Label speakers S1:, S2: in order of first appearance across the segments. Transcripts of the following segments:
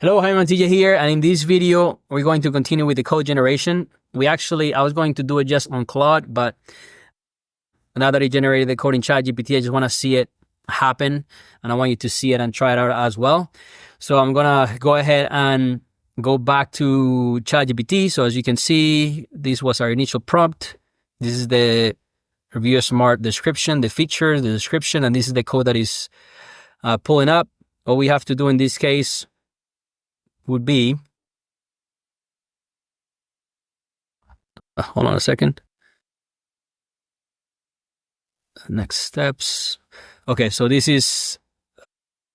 S1: Hello, hi, TJ here, and in this video, we're going to continue with the code generation. I was going to do it just on Claude, but now that it generated the code in ChatGPT, I just want to see it happen, and I want you to see it and try it out as well. So I'm gonna go ahead and go back to ChatGPT. So as you can see, this was our initial prompt. This is the Review Smart description, the feature, the description, and this is the code that is pulling up. All we have to do in this case would be, hold on a second. Next steps. Okay, so this is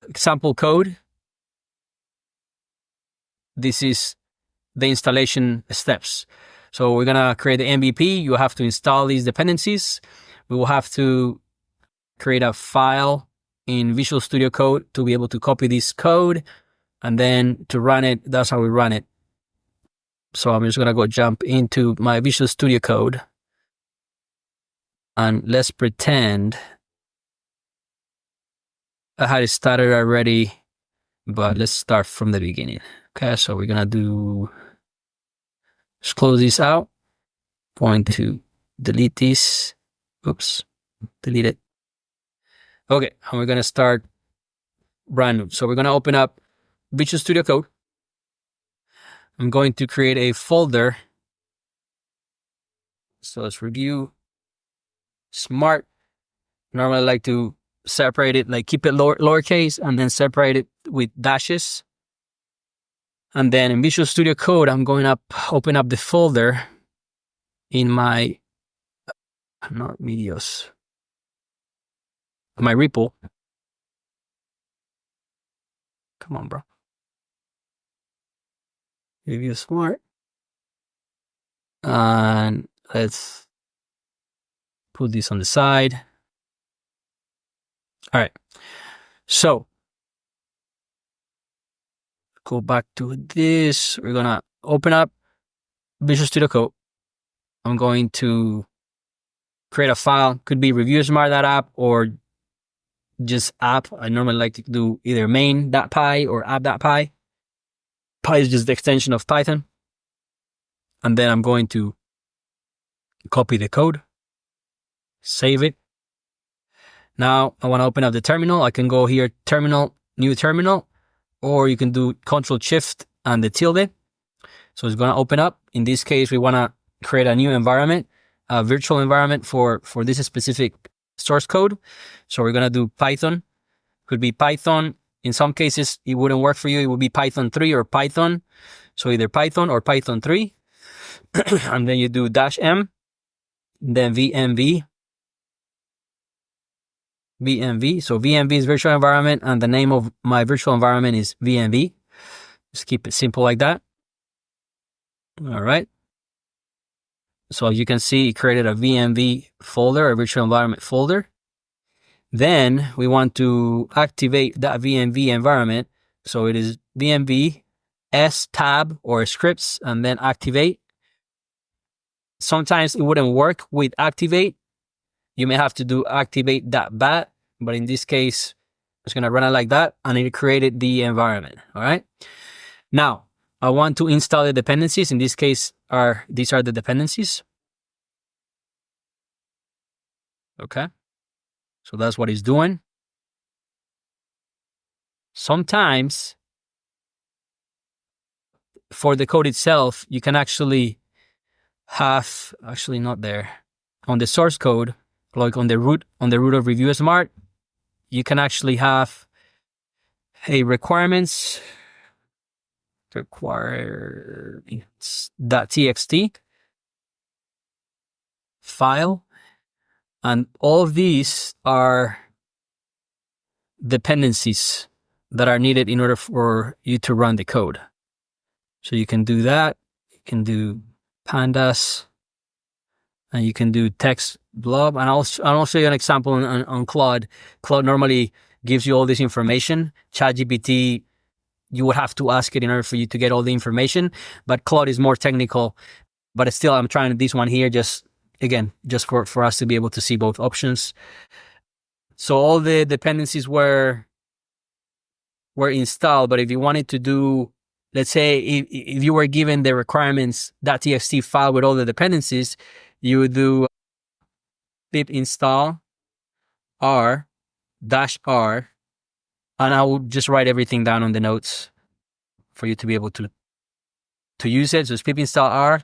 S1: example code. This is the installation steps. So we're gonna create the MVP. You have to install these dependencies. We will have to create a file in Visual Studio Code to be able to copy this code. And then to run it, that's how we run it. So I'm just going to go jump into my Visual Studio Code. And let's pretend I had it started already, but let's start from the beginning. Okay, so we're going to just close this out. Going to delete this. Oops, delete it. Okay, and we're going to start brand new. So we're going to open up Visual Studio Code. I'm going to create a folder. So let's review Smart. Normally I like to separate it, like keep it lowercase and then separate it with dashes. And then in Visual Studio Code, I'm going to open up the folder in my, not medios, my repo. Come on, bro. Review Smart. And let's put this on the side. All right. So go back to this. We're going to open up Visual Studio Code. I'm going to create a file. Could be reviewsmart.app or just app. I normally like to do either main.py or app.py. Py is just the extension of Python. And then I'm going to copy the code, save it. Now I want to open up the terminal. I can go here, terminal, new terminal, or you can do Control-Shift and the tilde. So it's going to open up. In this case, we want to create a new environment, a virtual environment for this specific source code. So we're going to do Python. Could be Python. In some cases, it wouldn't work for you. It would be Python 3 or Python. So either Python or Python 3. And then you do -m, then VMV. VMV. So VMV is virtual environment, and the name of my virtual environment is VMV. Just keep it simple like that. All right. So you can see it created a VMV folder, a virtual environment folder. Then we want to activate that VMV environment. So it is VMV S tab or scripts and then activate. Sometimes it wouldn't work with activate. You may have to do activate.bat, but in this case, it's going to run it like that and it created the environment. All right. Now I want to install the dependencies. In this case, these are the dependencies. Okay. So that's what it's doing. Sometimes for the code itself, you can actually have, not there, on the source code, like on the root of Review Smart, you can actually have a requirements.txt file. And all of these are dependencies that are needed in order for you to run the code. So you can do that. You can do pandas, and you can do text blob. And I'll show you an example on Claude. Claude normally gives you all this information. ChatGPT, you would have to ask it in order for you to get all the information. But Claude is more technical. But still, I'm trying this one here just for us to be able to see both options. So all the dependencies were installed, but if you wanted to do let's say if you were given the requirements.txt file with all the dependencies, you would do pip install r -r, and I will just write everything down on the notes for you to be able to use it. So it's pip install r,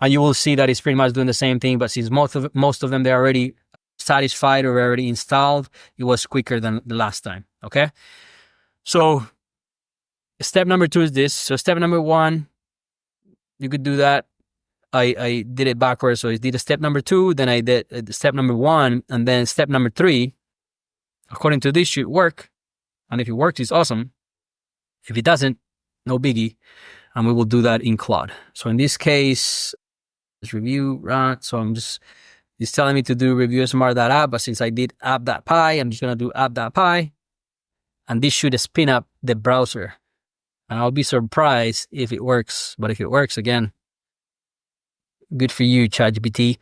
S1: and you will see that it's pretty much doing the same thing, but since most of them, they're already satisfied or already installed, it was quicker than the last time. Okay. So step number 2 is this. So step number 1, you could do that. I did it backwards. So I did a step number 2, then I did step number 1, and then step number 3, according to this, should work. And if it works, it's awesome. If it doesn't, no biggie. And we will do that in Claude. So in this case, let's review, right? So it's telling me to do review smart.app, but since I did app.py, I'm just going to do app.py. And this should spin up the browser. And I'll be surprised if it works. But if it works, again, good for you, ChatGPT.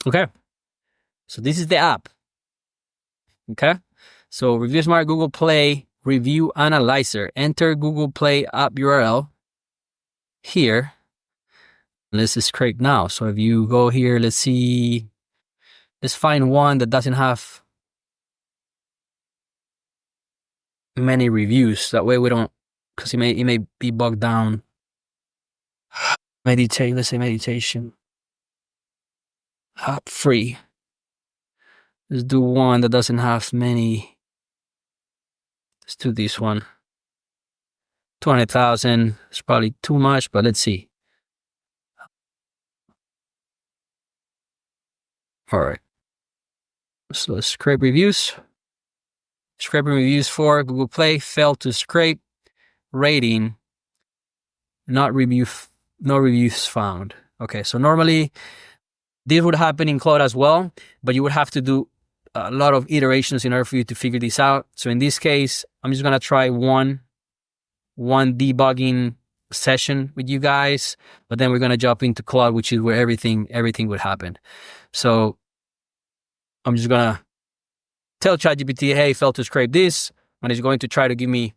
S1: Okay. So this is the app. Okay. So Review Smart Google Play Review Analyzer. Enter Google Play app URL here. Let's scrape now. So if you go here, let's see. Let's find one that doesn't have many reviews. That way we don't, because it may be bogged down. Meditate. Let's say meditation. App free. Let's do one that doesn't have many. Let's do this one. 200,000. It's probably too much, but let's see. All right. So let's scrape reviews. Scraping reviews for Google Play, failed to scrape. Rating, no reviews found. Okay, so normally this would happen in Claude as well, but you would have to do a lot of iterations in order for you to figure this out. So in this case, I'm just gonna try one debugging session with you guys, but then we're gonna jump into Claude, which is where everything would happen. So I'm just gonna tell ChatGPT, hey, failed to scrape this, and it's going to try to give me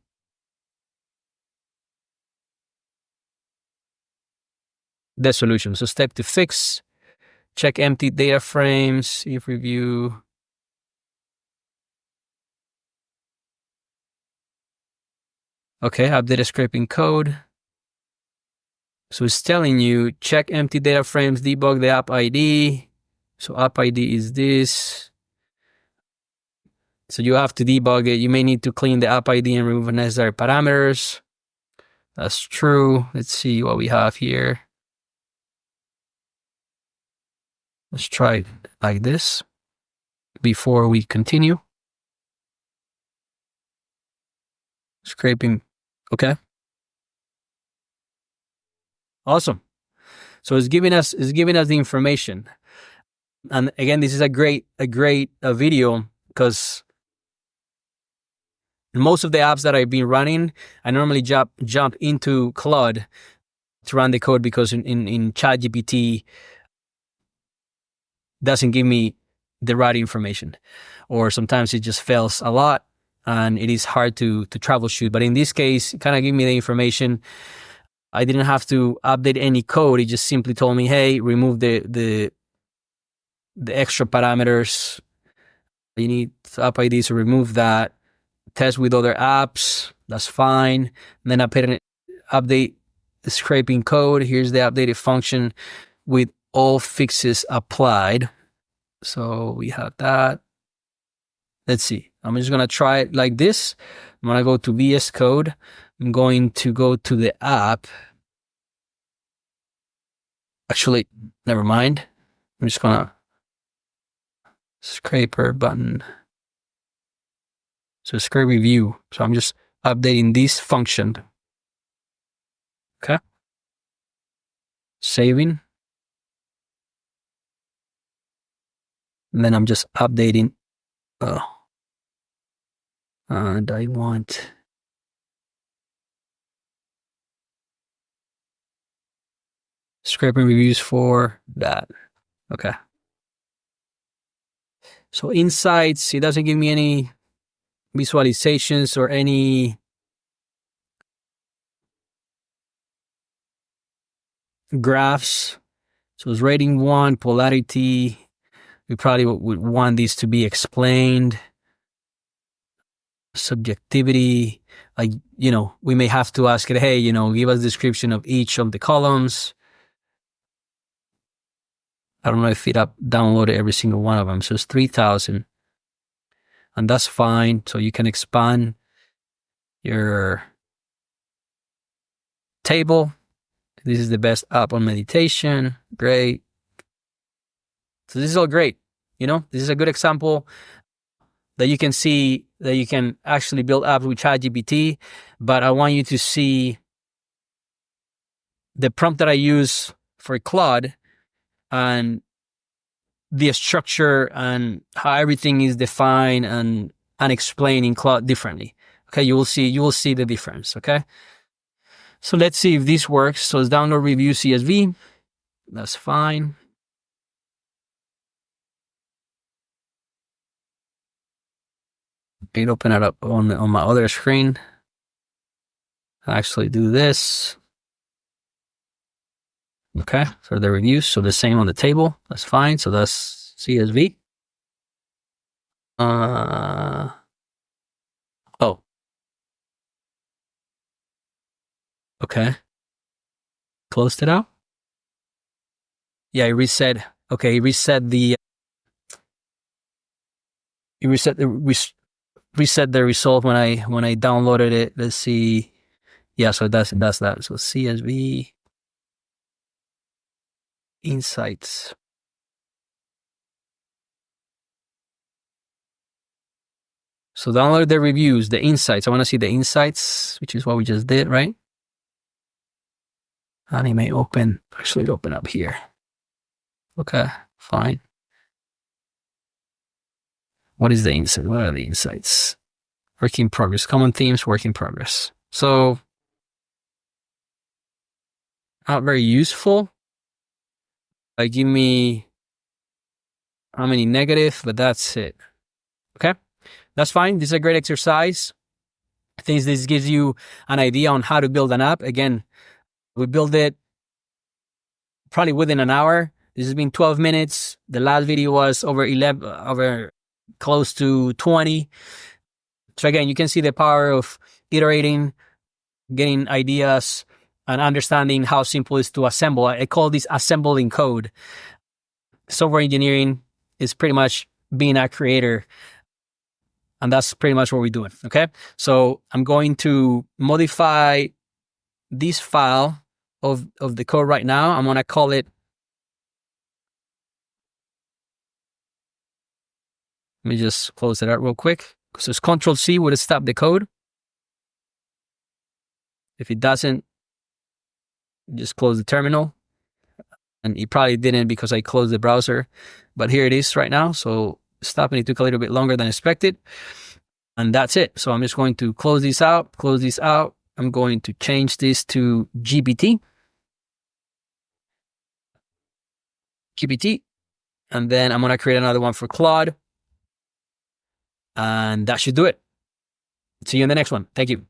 S1: the solution. So step to fix, check empty data frames, see if review. Okay, update scraping code. So it's telling you, check empty data frames, debug the app ID. So app ID is this. So you have to debug it. You may need to clean the app ID and remove unnecessary parameters. That's true. Let's see what we have here. Let's try it like this before we continue. Scraping. Okay. Awesome. So it's giving us the information. And again, this is a great video, because most of the apps that I've been running, I normally jump into Claude to run the code, because in ChatGPT doesn't give me the right information, or sometimes it just fails a lot and it is hard to troubleshoot. But in this case, it kind of gave me the information. I didn't have to update any code. It just simply told me, hey, remove the extra parameters. You need app ID, so remove that. Test with other apps. That's fine. And then I put an update scraping code. Here's the updated function with all fixes applied. So we have that. Let's see. I'm just going to try it like this. I'm going to go to VS Code. I'm going to go to the app. Actually, never mind. I'm just going to scraper button. So scrape review. So I'm just updating this function. Okay. Saving. And then I'm just updating. And I want scraping reviews for that. Okay. So insights, it doesn't give me any visualizations or any graphs. So it's rating 1, polarity. We probably would want these to be explained. Subjectivity, like, we may have to ask it, hey, give us a description of each of the columns. I don't know if it downloaded every single one of them. So it's 3,000. And that's fine. So you can expand your table. This is the best app on meditation. Great. So this is all great. This is a good example that you can see that you can actually build apps with ChatGPT, but I want you to see the prompt that I use for Claude and the structure and how everything is defined and explained in Claude differently. Okay, you will see the difference. Okay, so let's see if this works. So it's download review CSV. That's fine. I can open it up on my other screen. I'll actually do this. Okay, so the reviews, so the same on the table. That's fine. So that's CSV. Oh. Okay. Closed it out. Yeah, he reset. Okay, he reset the result when I downloaded it. Let's see. Yeah, so it does that. So CSV insights. So download the reviews, the insights. I want to see the insights, which is what we just did, right? And it may open up here. Okay, fine. What is the insight? What are the insights? Work in progress. Common themes, work in progress. So not very useful. Give me how many negative, but that's it. Okay, that's fine. This is a great exercise. I think this gives you an idea on how to build an app. Again, we built it probably within an hour. This has been 12 minutes. The last video was over close to 20. So again, you can see the power of iterating, getting ideas, and understanding how simple it is to assemble. I call this assembling code. Software engineering is pretty much being a creator. And that's pretty much what we're doing. Okay. So I'm going to modify this file of the code right now. I'm going to call it. Let me just close it out real quick. So it's Control-C would stop the code. If it doesn't, just close the terminal. And it probably didn't because I closed the browser. But here it is right now. So stopping it took a little bit longer than expected. And that's it. So I'm just going to close this out. I'm going to change this to GPT. And then I'm going to create another one for Claude. And that should do it. See you in the next one. Thank you.